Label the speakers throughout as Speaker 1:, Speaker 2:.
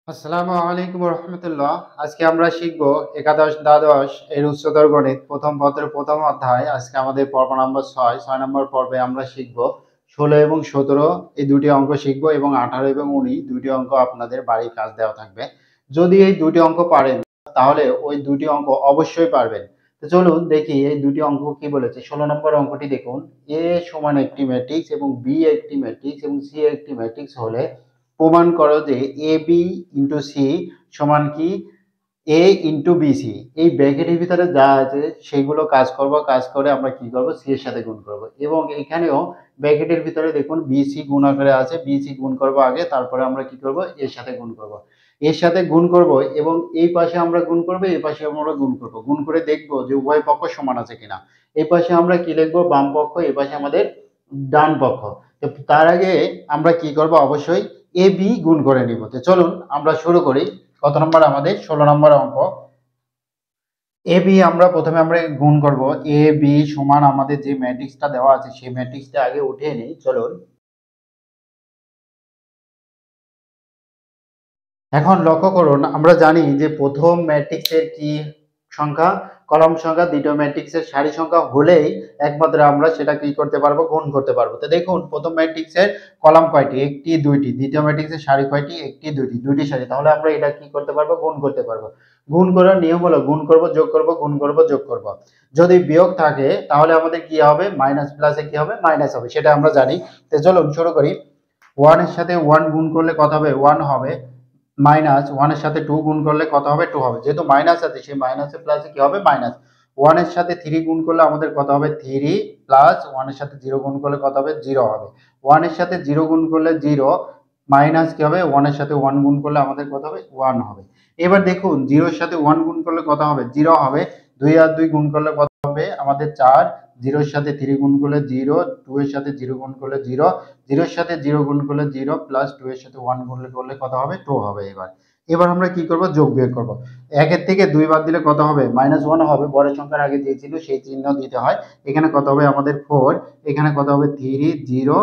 Speaker 1: আসসালামু আলাইকুম রহমতুল্লাহ। আজকে আমরা শিখব একাদশ দ্বাদশ এর উচ্চতর গণিত প্রথম পত্রের প্রথম অধ্যায়। আজকে আমাদের পর্ব নম্বর 6 নম্বর পর্বে আমরা শিখব 16 এবং 17 এই দুটি অঙ্ক শিখব এবং 18 এবং 19 দুটি অঙ্ক আপনাদের বাড়ির কাজ দেওয়া থাকবে। যদি এই দুটি অঙ্ক পারেন তাহলে ওই দুটি অঙ্ক অবশ্যই পারবেন। তো চলুন দেখি এই দুটি অঙ্ক কি বলেছে। 16 নম্বর অঙ্কটি দেখুন, এ সমান একটি ম্যাট্রিক্স এবং বি একটি ম্যাট্রিক্স এবং সি একটি ম্যাট্রিক্স হলে প্রমাণ করো যে এ বি ইন্টু সি সমান কি এ ইন্টু বিসি। এই ব্র্যাকেটের ভিতরে যা আছে সেগুলো কাজ করব, কাজ করে আমরা কি করব, সি এর সাথে গুণ করব। এবং এখানেও ব্র্যাকেটের ভিতরে দেখুন বিসি গুণ আকারে আছে, বিসি গুণ করব আগে, তারপরে আমরা কি করব, এর সাথে গুণ করব। এর সাথে গুণ করব এবং এই পাশে আমরা গুণ করব, এই পাশে আমরা গুণ করব। গুণ করে দেখব যে উভয় পক্ষ সমান আছে কিনা। এই পাশে আমরা কি লিখবো, বাম পক্ষ, এই পাশে আমাদের ডান পক্ষ। তো তার আগে আমরা কি করব, অবশ্যই এ বি গুণ করে নিব। তো চলুন আমরা শুরু করি। কত নম্বর, আমাদের 16 নম্বর অঙ্ক। এ বি আমরা প্রথমে গুণ করব। এ বি সমান আমাদের যে ম্যাট্রিক্সটা দেওয়া আছে সেই ম্যাট্রিক্সটা আগে উঠিয়ে নিই। চলুন এখন লক্ষ্য করুন, আমরা জানি যে প্রথম ম্যাট্রিক্সের কি সংখ্যা, কলাম সংখ্যা। দ্বিতীয় ম্যাট্রিক্সের সারি সংখ্যা হলেই একমাত্র আমরা সেটা কি করতে পারবো, গুণ করতে পারবো। তো দেখুন প্রথম ম্যাট্রিক্সের কলাম কয়টি, একটি দুইটি। দ্বিতীয় ম্যাট্রিক্সের সারি কয়টি, একটি দুইটি, দুইটি সারি। তাহলে আমরা এটা কি করতে পারবো, গুণ করতে পারবো। গুণ করার নিয়ম হলো গুণ করব যোগ করব, গুণ করব যোগ করব। যদি বিয়োগ থাকে তাহলে আমাদের কি হবে, মাইনাস প্লাসে কি হবে, মাইনাস হবে, সেটা আমরা জানি। তো চলুন শুরু করি। ওয়ান এর সাথে ওয়ান গুণ করলে কত হবে, ওয়ান হবে। মাইনাস ওয়ানের সাথে টু গুণ করলে কত হবে, টু হবে। যেহেতু মাইনাস আছে সেই মাইনাসের প্লাসে কি হবে, মাইনাস। ওয়ানের সাথে থ্রি গুণ করলে আমাদের কত হবে, থ্রি। প্লাস ওয়ানের সাথে জিরো গুণ করলে কত হবে, জিরো হবে। ওয়ানের সাথে জিরো গুণ করলে জিরো। মাইনাস কি হবে, ওয়ানের সাথে ওয়ান গুণ করলে আমাদের কত হবে, ওয়ান হবে। এবার দেখুন জিরোর সাথে ওয়ান গুণ করলে কত হবে, জিরো হবে। দুই আর দুই গুণ করলে কত হবে আমাদের, চার। জিরোর সাথে থ্রি গুণ করলে জিরো, টু এর সাথে জিরো গুণ করলে জিরো, জিরোর সাথে জিরো গুণ করলে জিরো, প্লাস টু এর সাথে ওয়ান গুণ করলে কত হবে, টু হবে। এবার এবার আমরা কি করব, যোগ বিয়োগ করব। একের থেকে দুই বাদ দিলে কত হবে, মাইনাস ওয়ান হবে। বড় সংখ্যার আগে যে ছিল সেই চিহ্ন দিতে হয়। এখানে কত হবে আমাদের, ফোর। এখানে কত হবে, three, zero,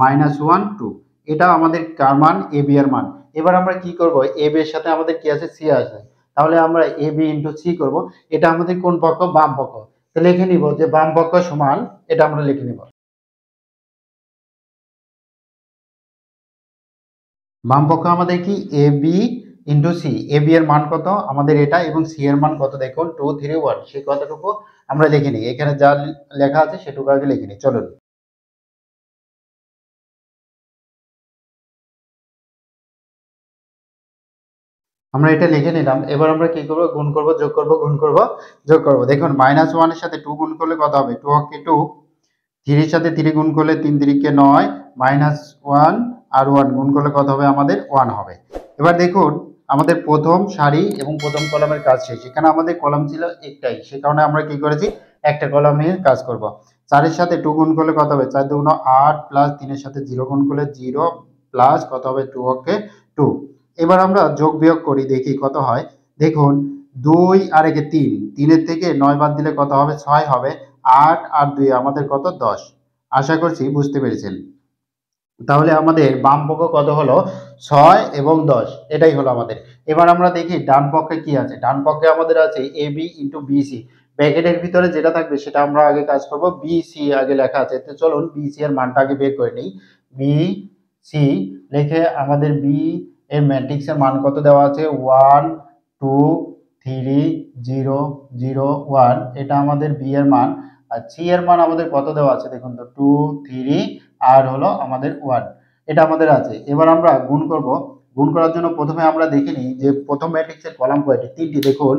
Speaker 1: minus one, two. এটা আমাদের কার মান, এ বি এর মান। এবার আমরা কি করব, এ বি এর সাথে আমাদের কি আছে, সি আছে। তাহলে আমরা এ বি ইন্টু সি করবো। এটা আমাদের কোন পক্ষ, বাম পক্ষ। তো লিখে নিব যে বাম পক্ষ সমান, এটা আমরা লিখে নিব। বাম পক্ষ আমাদের কি, এ B into C. A B এর মান কত আমাদের এটা, এবং সি এর মান কত দেখুন, টু, থ্রি, ওয়ান। সেই কতটুকু আমরা লিখে নিই, এখানে যা লেখা আছে সেটুকু আগে লিখে নিই। চলুন আমরা এটা লিখে নিলাম। এবার আমরা কি করবো, গুণ করব যোগ করব, গুণ করব যোগ করব। দেখুন মাইনাস ওয়ানের সাথে টু গুণ করলে কত হবে, টু হকে টু। থ্রির সাথে থ্রি গুণ করলে তিন তিরিকে নয়, মাইনাস ওয়ান। আর ওয়ান গুণ করলে কত হবে আমাদের, ওয়ান হবে। এবার দেখুন আমাদের প্রথম সারি এবং প্রথম কলামের কাজ শেষ। এখানে আমাদের কলাম ছিল একটাই, সে কারণে আমরা কি করেছি, একটা কলামে কাজ করব। চারের সাথে টু গুণ করলে কত হবে, চার দুগুণ আট, প্লাস তিনের সাথে জিরো গুণ করলে জিরো, প্লাস কত হবে, টু হকে টু। এবার আমরা যোগ বিয়োগ করি, দেখি কত হয়। দেখুন দুই আর একে তিন, তিনের থেকে নয় বাদ দিলে কত হবে, ছয় হবে। আট আর দুই আমাদের কত, দশ। আশা করছি বুঝতে পেরেছেন। তাহলে আমাদের বাম পক্ষ কত হলো, ছয় এবং দশ, এটাই হলো আমাদের। এবার আমরা দেখি ডান পক্ষে কি আছে। ডান পক্ষে আমাদের আছে এ বি ইন্টু বিসি। ব্র্যাকেটের ভিতরে যেটা থাকবে সেটা আমরা আগে কাজ করব। বিসি আগে লেখা আছে, তো চলুন বিসি এর মানটা আগে বের করে নিই। বি সি লিখে আমাদের বি এর ম্যাট্রিক্স এর মান কত দেওয়া আছে, one, two, three, zero, zero, one. এটা আমাদের বি এর মান। আর সি এর মান আমাদের কত দেওয়া আছে দেখুন তো, টু, থ্রি, আর হলো আমাদের ওয়ান। এটা আমাদের আছে। এবার আমরা গুণ করব। গুণ করার জন্য প্রথমে আমরা দেখে নিই যে প্রথম ম্যাট্রিক্সের কলাম কয়টি, তিনটি। দেখুন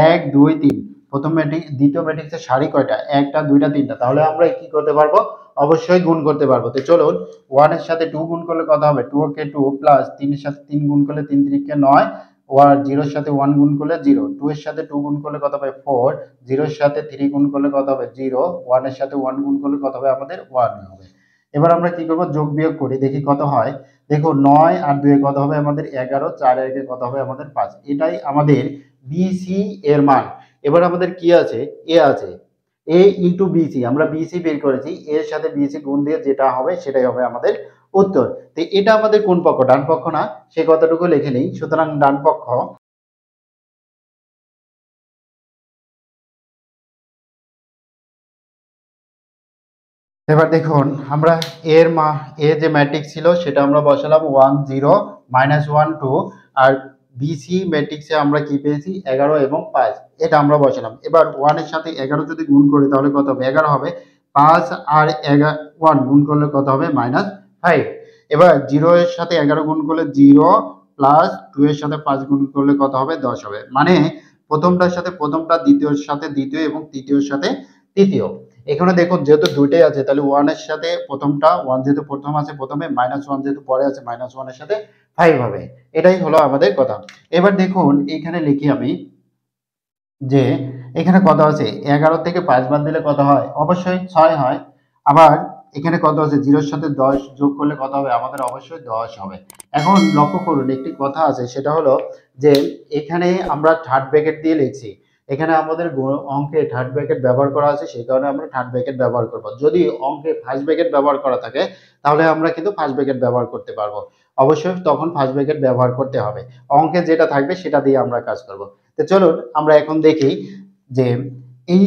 Speaker 1: এক, দুই, তিন। প্রথম ম্যাট্রিক্স, দ্বিতীয় ম্যাট্রিক্সের সারি কয়টা, একটা, দুইটা, তিনটা। তাহলে আমরা কি করতে পারবো, অবশ্যই গুণ করতে পারবো। তো চলুন ওয়ান এর সাথে টু গুণ করলে কত হবে, টু কে টু, প্লাস তিনের সাথে তিন গুণ করলে তিন তিরিকে নয়। ওয়ান, জিরোর সাথে ওয়ান গুণ করলে জিরো, টু এর সাথে টু গুণ করলে কত হবে, ফোর। জিরোর সাথে থ্রি গুণ করলে কত হবে, জিরো। ওয়ানের সাথে ওয়ান গুণ করলে কত হবে আমাদের, ওয়ান হবে। এবার আমরা কি করব, যোগ বিয়োগ করি, দেখি কত হয়। দেখো নয় আর দুই কত হবে আমাদের, এগারো। চার একে কত হবে আমাদের, পাঁচ। এটাই আমাদের বিসি এর মান। এবার আমাদের কি আছে, এ আছে। এ ইন্টু বিসি, আমরা বিসি বের করেছি, এর সাথে বিসি গুণ দিয়ে যেটা হবে সেটাই হবে আমাদের উত্তর। তো এটা আমাদের কোন পক্ষ? ডান পক্ষ না? সে কথাটুকু লিখে নেই। সুতরাং ডান পক্ষ। এবার দেখুন আমরা এ যে ম্যাট্রিক্স ছিল সেটা আমরা বসালাম 1 0 -1 2, আর বিসি ম্যাট্রিক্সে আমরা কি পেয়েছি 11 এবং 5, এটা আমরা বসালাম। এবার 1 এর সাথে 11 যদি গুণ করি তাহলে কত হবে? 11 হবে। 5 আর 1 গুণ করলে কত হবে? -5। এবার 0 এর সাথে 11 গুণ করলে 0, প্লাস 2 এর সাথে 5 গুণ করলে কত হবে? 10 হবে। মানে প্রথমটার সাথে প্রথমটা, দ্বিতীয়র সাথে দ্বিতীয় এবং তৃতীয়র সাথে তৃতীয়। এখানে দেখুন যেহেতু দুইটাই আছে তাহলে 1 এর সাথে প্রথমটা, 1 যেহেতু প্রথম আছে প্রথমে, -1 যেহেতু পরে আছে -1 এর সাথে 5 হবে। এটাই হলো আমাদের কথা। এবার দেখুন এখানে লিখি আমি যে এখানে কত আছে? 11 থেকে 5 বাদ দিলে কত হয়? অবশ্যই 6 হয়। আবার এখানে কত আছে? 0 এর সাথে 10 যোগ করলে কত হবে? আমাদের অবশ্যই 10 হবে। এখন লক্ষ্য করুন একটি কথা আছে, সেটা হলো যে এখানে আমরা থার্ড ব্র্যাকেট দিয়ে লিখছি। এখানে আমাদের অঙ্কে থার্ড ব্র্যাকেট ব্যবহার করা আছে, সেই কারণে আমরা থার্ড ব্র্যাকেট ব্যবহার করব। যদি অঙ্কে ফার্স্ট ব্র্যাকেট ব্যবহার করা থাকে তাহলে আমরা কিন্তু ফার্স্ট ব্র্যাকেট ব্যবহার করতে পারবো। অবশ্যই তখন ফার্স্ট ব্র্যাকেট ব্যবহার করতে হবে। অঙ্কে যেটা থাকবে সেটা দিয়ে আমরা কাজ করব। তো চলুন আমরা এখন দেখি যে এই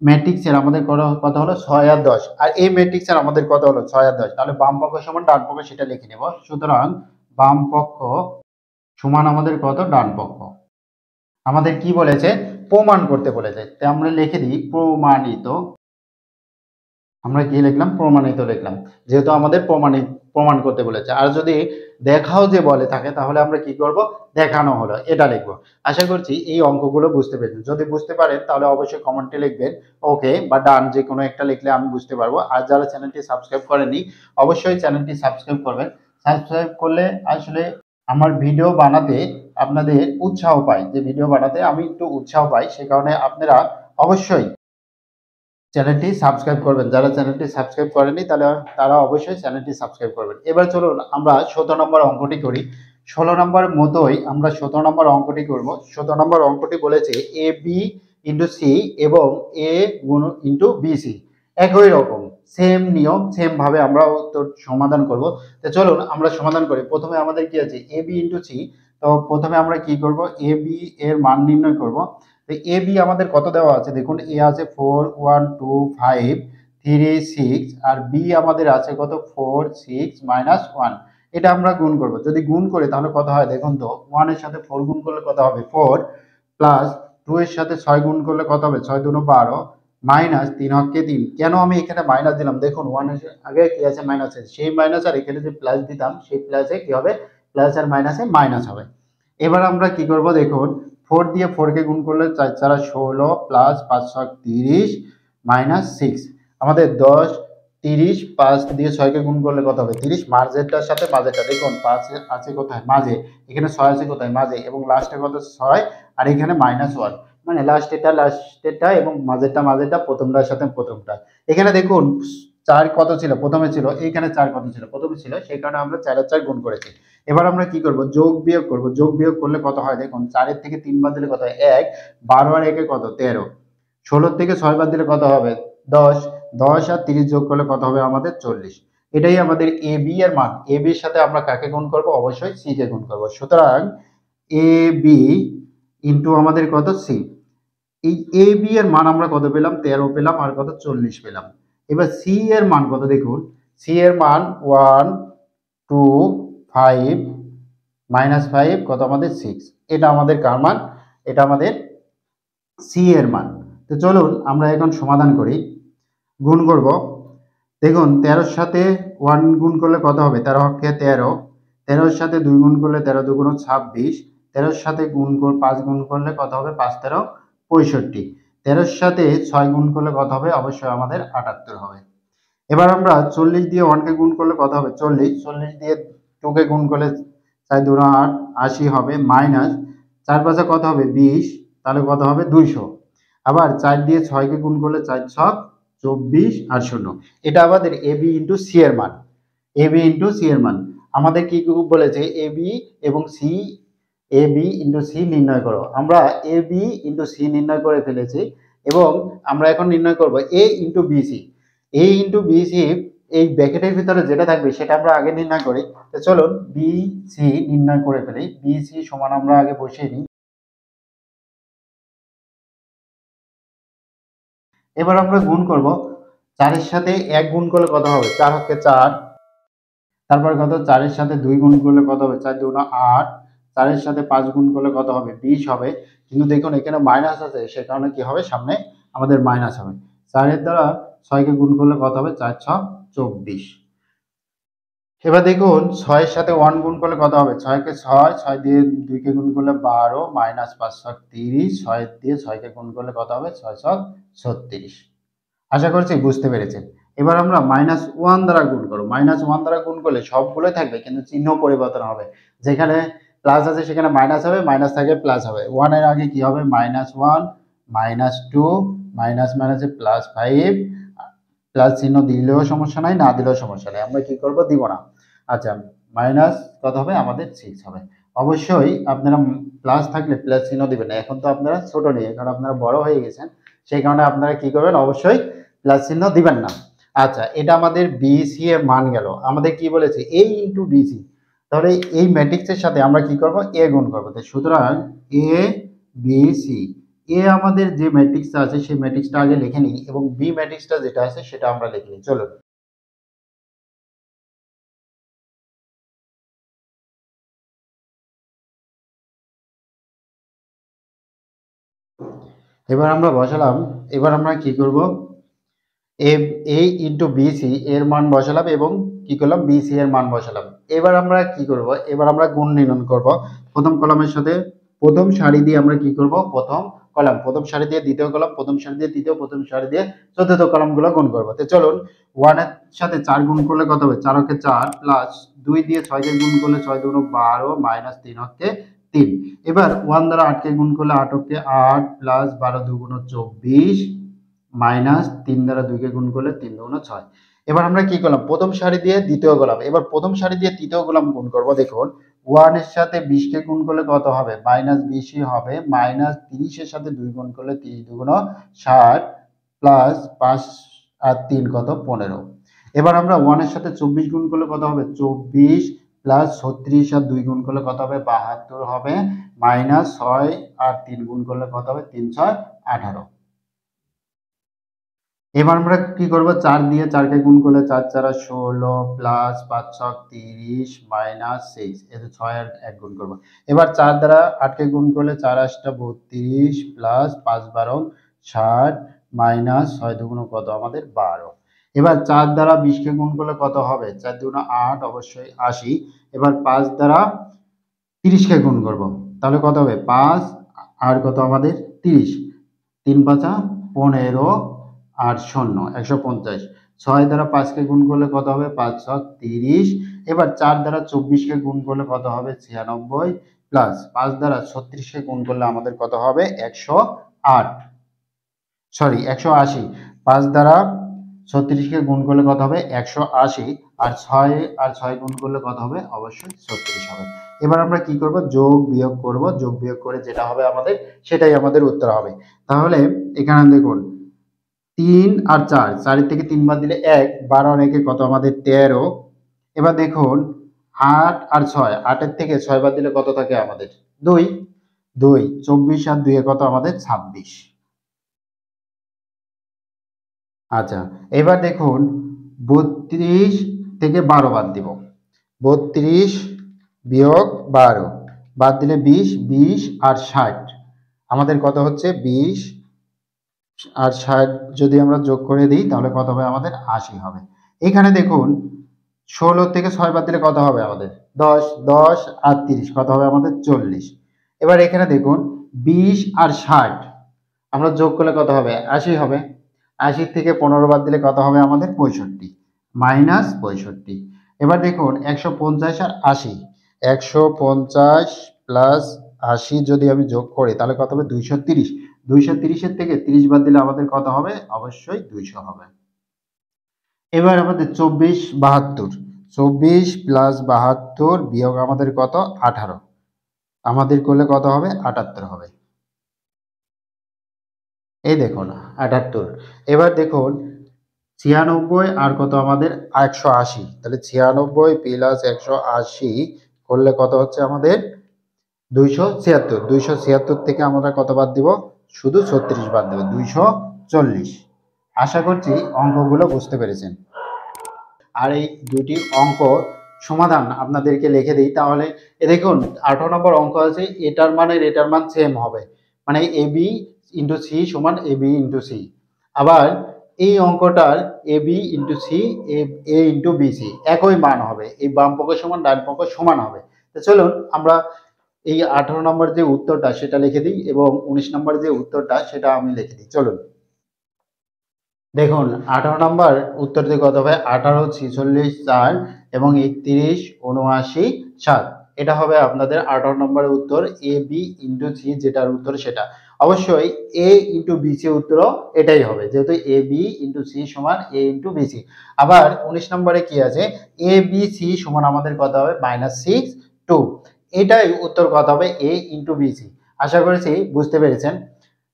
Speaker 1: ম্যাট্রিক্সের আমাদের কত হলো? 6 আর 10, আর এই ম্যাট্রিক্সের আমাদের কত হলো? 6 আর 10। তাহলে বাম পক্ষ সমান ডান পক্ষ সেটা লিখে নেব। সুতরাং বাম পক্ষ সমান আমাদের কত? ডান পক্ষ। আমাদের কি বলেছে? প্রমাণ করতে বলেছে। তাই আমরা লিখে দিই প্রমাণিত। আমরা কি লিখলাম? প্রমাণিত লিখলাম, যেহেতু আমাদের প্রমাণ করতে বলেছে। আর যদি দেখাও যে বলে থাকে তাহলে আমরা কি করব? দেখানো হলো এটা লিখবো। আশা করছি এই অঙ্কগুলো বুঝতে পেরেছেন। যদি বুঝতে পারেন তাহলে অবশ্যই কমেন্টে লিখবেন ওকে বা ডান, যে কোনো একটা লিখলে আমি বুঝতে পারবো। আর যারা চ্যানেলটি সাবস্ক্রাইব করেননি অবশ্যই চ্যানেলটি সাবস্ক্রাইব করবেন। সাবস্ক্রাইব করলে আসলে আমার ভিডিও বানাতে আপনাদের উৎসাহ পাই, যে ভিডিও বানাতে আমি একটু উৎসাহ পাই, সে কারণে আপনারা অবশ্যই চ্যানেলটি সাবস্ক্রাইব করবেন। যারা চ্যানেলটি সাবস্ক্রাইব করেনি তাহলে তারা অবশ্যই চ্যানেলটি সাবস্ক্রাইব করবেন। এবার চলুন আমরা 17 নম্বর অঙ্কটি করি। 16 নম্বর মতোই আমরা 17 নম্বর অঙ্কটি করব। 17 নম্বর অঙ্কটি বলেছে এ বি ইন্টু সি এবং এ গুণ ইন্টু বিসি। একই রকম সেম নিয়ম, সেম ভাবে আমরা উত্তর সমাধান করব। তো চলুন আমরা সমাধান করি। প্রথমে আমাদের কি আছে? এ বি ইন্টু সি। তো প্রথমে আমরা কি করব? এ বি এর মান নির্ণয় করব। তো এ বি আমাদের কত দেওয়া আছে? দেখুন এ আছে 4 1 2 5 3 6, আর বি আমাদের আছে কত? 4 6 -1। এটা আমরা গুণ করব। যদি গুণ করি তাহলে কত হয় দেখুন তো? 1 এর সাথে 4 গুণ করলে কত হবে? 4, প্লাস 2 এর সাথে 6 গুণ করলে কত হবে? 6 2 12, মাইনাস 3 হচ্ছে 3। কেন আমি এখানে মাইনাস দিলাম? দেখুন 1 এর আগে কি আছে? মাইনাস আছে, সেই মাইনাস আর এখানে যে প্লাস দিতাম সেই প্লাসে কি হবে? প্লাস আর মাইনাসে মাইনাস হবে। এবার আমরা কি করব? দেখুন 4 দিয়ে 4 কে গুণ করলে 4 4 16, প্লাস 5 6 30 -6। আমাদের 10 30, 5 দিয়ে 6 কে গুণ করলে কত হবে? 30। মাঝেরটার সাথে মাঝেরটা দেখুন 5 আছে কোথায়? মাঝে। এখানে 6 আছে কোথায়? মাঝে। এবং লাস্টে কত? 6, আর এখানে -1। মানে লাস্টেরটা এবং মাঝেরটা প্রথমটার সাথে প্রথমটা। এখানে দেখুন 4 কত ছিল? প্রথমে ছিল। এইখানে 4 কত ছিল? প্রথমে ছিল। সেই কারণে আমরা 4 আর 4 গুণ করেছি। এবার আমরা কি করব? যোগ বিয়োগ করব। যোগ বিয়োগ করলে কত হয় দেখুন? 4 এর থেকে 3 বাদ দিলে কত হয়? 1। 12 আর 1 এ কত? 13। 16 থেকে 6 বাদ দিলে কত হবে? 10। 10 আর 30 যোগ করলে কত হবে আমাদের? 40। এটাই আমাদের এ বি এর মান। এ বি এর সাথে আমরা কাকে গুণ করব? অবশ্যই সি কে গুণ করব। সুতরাং এ বি ইনটু আমাদের কত? সি। এই এ বি এর মান আমরা কত পেলাম? 13 পেলাম, আর কত? 40 পেলাম। এবার সি এর মান কত দেখুন? সি এর মান 1 2 5 -5 কত আমাদের? 6। এটা আমাদের কার মান? এটা আমাদের সি এর মান। তো চলুন আমরা এখন সমাধান করি। গুণ করব। দেখুন 13 এর সাথে 1 গুণ করলে কত হবে? 13 হচ্ছে 13। 13 এর সাথে 2 গুণ করলে 13 2 26। 13 এর সাথে 5 গুণ করলে কত হবে? 5 13 65। 13 এর সাথে 6 গুণ করলে কত হবে? অবশ্যই আমাদের 78 হবে। এবার আমরা 40 দিয়ে 1 কে গুণ করলে কত হবে? 40। 40 দিয়ে 2 কে গুণ করলে 4 2 8 80 হবে, মাইনাস 4 5 কত হবে? 20। তাহলে কত হবে? 200। আবার 4 দিয়ে 6 কে গুণ করলে 4 6 24 আর 0। এটা আমাদের এ বি ইনটু সি এর মান। এ বি ইনটু সি এর মান আমাদের কি বলেছে? এ বি এবং C, A B into C নির্ণয় করো। আমরা এ বি ইনটু সি নির্ণয় করে ফেলেছি এবং আমরা এখন নির্ণয় করব এ ইনটু বিসি। এ ইনটু বিসি এই ব্র্যাকেটের ভিতরে যেটা থাকবে সেটা আমরা আগে নির্ণয় করি। তো চলুন বি সি নির্ণয় করে ফেলি। বি সি সমান আমরা আগে বসিয়ে নিই। এবার আমরা গুণ করব। 4 এর সাথে 1 গুণ করলে কত হবে? 4 হচ্ছে 4। তারপর কত? 4 এর সাথে 2 গুণ করলে কত হবে? 4 2 8। 4 এর সাথে 5 গুণ করলে কত হবে? 20 হবে। কিন্তু দেখুন এখানে মাইনাস আছে, সে কারণে কি হবে? সামনে আমাদের মাইনাস হবে। 4 এর দ্বারা 6 কে গুণ করলে কত হবে? 4 6 24। এবার দেখুন 6 এর সাথে 1 গুণ করলে কত হবে? 6 কে 6, 6 দিয়ে 2 কে গুণ করলে 12 মাইনাস 5 6 30, 6 দিয়ে 6 কে গুণ করলে কত হবে? 6 6 36। আশা করছি বুঝতে পেরেছেন। এবার আমরা -1 দ্বারা গুণ করব। -1 দ্বারা গুণ করলে সবগুলোই থাকবে কিন্তু চিহ্ন পরিবর্তন হবে। যেখানে প্লাস আছে সেখানে মাইনাস হবে, মাইনাস থাকলে প্লাস হবে। 1 এর আগে কি হবে? -1, -2, মাইনাস মাইনাসে +5, প্লাস চিহ্ন দিলেও সমস্যা নাই, না দিলেও সমস্যা নাই। আমরা কি করব? দিব না। আচ্ছা, মাইনাস কত হবে? আমাদের 6 হবে। অবশ্যই আপনারা প্লাস থাকলে প্লাস চিহ্ন দিবেন না। এখন তো আপনারা ছোট নেই, কারণ আপনারা বড় হয়ে গেছেন। সেই কারণে আপনারা কি করবেন? অবশ্যই প্লাস চিহ্ন দিবেন না। আচ্ছা, এটা আমাদের বিসি এর মান গেল। আমাদের কি বলেছে? এ ইনটু বিসি। তাহলে এই ম্যাট্রিক্সের সাথে আমরা কি করব? এ গুণ করব। তো সুতরাং এ বি সি, এ আমাদের যে ম্যাট্রিক্সটা আছে সেই ম্যাট্রিক্সটা আগে লিখে নিই এবং বি ম্যাট্রিক্সটা যেটা আছে সেটা আমরা লিখে নিই। চলুন। এবার আমরা বসালাম। এবার আমরা কি করব? এ এ ইনটু বিসি এর মান বসালাম এবং কি করলাম? বিসি এর মান বসালাম। এবার আমরা কি করব? এবার আমরা গুণ নির্ণয় করব। প্রথম কলামের সাথে প্রথম সারি দিয়ে আমরা কি করব? প্রথম কলাম, প্রথম সারি দিয়ে দ্বিতীয় কলাম, প্রথম সারি দিয়ে তৃতীয়, প্রথম সারি দিয়ে চতুর্থ কলামগুলো গুণ করব। তো চলুন 1 এর সাথে 4 গুণ করলে কত হবে? 4 হচ্ছে 4 প্লাস 2 দিয়ে 6 কে গুণ করলে 6 2 12 মাইনাস 3 হচ্ছে 3। এবার 1 দ্বারা 8 কে গুণ করলে 8 হচ্ছে 8 প্লাস 12 2 24 মাইনাস 3 দ্বারা 2 কে গুণ করলে 3 2 6। এবার আমরা কি করলাম? প্রথম সারি দিয়ে দ্বিতীয় কলাম, এবার প্রথম সারি দিয়ে তৃতীয় কলাম গুণ করব। দেখুন 1 এর সাথে 20 কে গুণ করলে কত হবে? -20 হবে। মাইনাস 30 এর সাথে 2 গুণ করলে 30 2 60 প্লাস 5 আর 3 কত? 15। এবার আমরা 1 এর সাথে 24 গুণ করলে কত হবে? 24 প্লাস 36 আর 2 গুণ করলে কত হবে? 72 হবে। মাইনাস 6 আর 3 গুণ করলে কত হবে? 3 6 18। এবার আমরা কি করব? 4 দিয়ে 4 কে গুণ করলে 4 4 16 প্লাস 5 6 30 মাইনাস 6, এই যে 6 আর 1 গুণ করব। এবার 4 দ্বারা 8 কে গুণ করলে 4 8 32 প্লাস 5 12 60 মাইনাস 6 2 কত? আমাদের 12। এবার 4 দ্বারা 20 কে গুণ করলে কত হবে? 4 2 8, অবশ্যই 80। এবার 5 দ্বারা 30 কে গুণ করব, তাহলে কত হবে? 5 আর কত আমাদের? 30, 3 5 15 আর 0 150। 6 দ্বারা 5 কে গুণ করলে কত হবে? 5 6 30। এবার 4 দ্বারা 24 কে গুণ করলে কত হবে? 96 প্লাস 5 দ্বারা 36 কে গুণ করলে আমাদের কত হবে? 108, সরি 180। 5 দ্বারা 36 কে গুণ করলে কত হবে? 180। আর 6 আর 6 গুণ করলে কত হবে? অবশ্যই 36 হবে। এবার আমরা কি করব? যোগ বিয়োগ করব। যোগ বিয়োগ করে যেটা হবে আমাদের সেটাই আমাদের উত্তর হবে। তাহলে এখানে দেখুন 3 আর 4, 4 এর থেকে 3 বাদ দিলে 1, 12 আর 1 কত? আমাদের 13। এবার দেখুন 8 আর 6, 8 এর থেকে 6 বাদ দিলে কত থাকে আমাদের? 2, 2 24 আর 2 কত? আমাদের 26। আচ্ছা, এবার দেখুন 32 থেকে 12 বাদ দিব। 32 বিয়োগ 12 বাদ দিলে 20, 20 আর 60 আমাদের কত হচ্ছে? 20 আর 60 যদি আমরা যোগ করে দিই তাহলে কত হবে? আমাদের 80 হবে। এখানে দেখুন 16 থেকে 6 বাদ দিলে কত হবে আমাদের? 10, 10 আর 30 কত হবে আমাদের? 40। এবার এখানে দেখুন 20 আর 60 আমরা যোগ করলে কত হবে? 80 হবে। 80 থেকে 15 বাদ দিলে কত হবে আমাদের? 65, মাইনাস 65। এবার দেখুন 150 আর 80, 150 প্লাস 80 যদি আমি যোগ করি তাহলে কত হবে? 230। 230 এর থেকে 30 বাদ দিলে আমাদের কত হবে? অবশ্যই 200 হবে। এবার আমাদের 24 72, 24 প্লাস 72 বিয়োগ আমাদের কত? 18, আমাদের করলে কত হবে? 78 হবে। এই দেখুন 78। এবার দেখুন 96 আর কত আমাদের 180, তাহলে 96 প্লাস 180 করলে কত হচ্ছে আমাদের 276। 276 থেকে আমরা কত বাদ দিব, শুধু 36 বাদ দেব, 240। আশা করছি অঙ্কগুলো বুঝতে পেরেছেন। আর এই দুটি অঙ্ক সমাধান আপনাদেরকে লিখে দিই, তাহলে দেখুন 18 নম্বর অঙ্ক আছে, এটার মানের এটার মান সেম হবে, মানে এ বি ইন্টু সি সমান এ বি ইন্টু সি। আবার এই অঙ্কটার A B into C A into B C একই মান হবে, এই বাম পক্ষ সমান ডান পক্ষ সমান হবে। তো চলুন আমরা এই 18 নম্বর যে উত্তরটা সেটা লিখে দিই এবং 19 নম্বর যে উত্তরটা সেটা আমি লিখে দিই। চলুন দেখুন 18 নম্বর উত্তর দিয়ে কত হবে, 18, 46, 4 এবং 31, 79, 7। এটা হবে আপনাদের 18 নম্বরের উত্তর, এ বি ইন্টু সি যেটার উত্তর সেটা। অবশ্যই এ ইন্টু বি সি উত্তরও এটাই হবে, যেহেতু এ বি ইন্টু সি সমান এ ইন্টু বি সি। আবার 19 নম্বরে কি আছে, এ বি সি সমান আমাদের কত হবে -6, 2। এটাই উত্তর কত হবে, এ ইন্টু বি সি। আশা করছি বুঝতে পেরেছেন।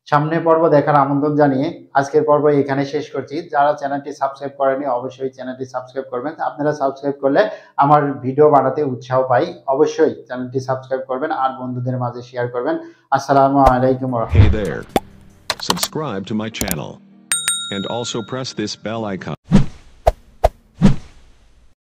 Speaker 1: সামনের পর্ব দেখার আমন্ত্রণ জানিয়ে আজকের পর্ব এখানে শেষ করছি। যারা চ্যানেলটি সাবস্ক্রাইব করেনি অবশ্যই চ্যানেলটি সাবস্ক্রাইব করবেন। আপনারা সাবস্ক্রাইব করলে আমার ভিডিও বানাতে উৎসাহ পাই। অবশ্যই চ্যানেলটি সাবস্ক্রাইব করবেন আর বন্ধুদের মাঝে শেয়ার করবেন। আসসালামু আলাইকুম ওয়া
Speaker 2: Hey
Speaker 1: রাহমাতুল্লাহ।
Speaker 2: there. Subscribe to my channel. And also press this bell icon.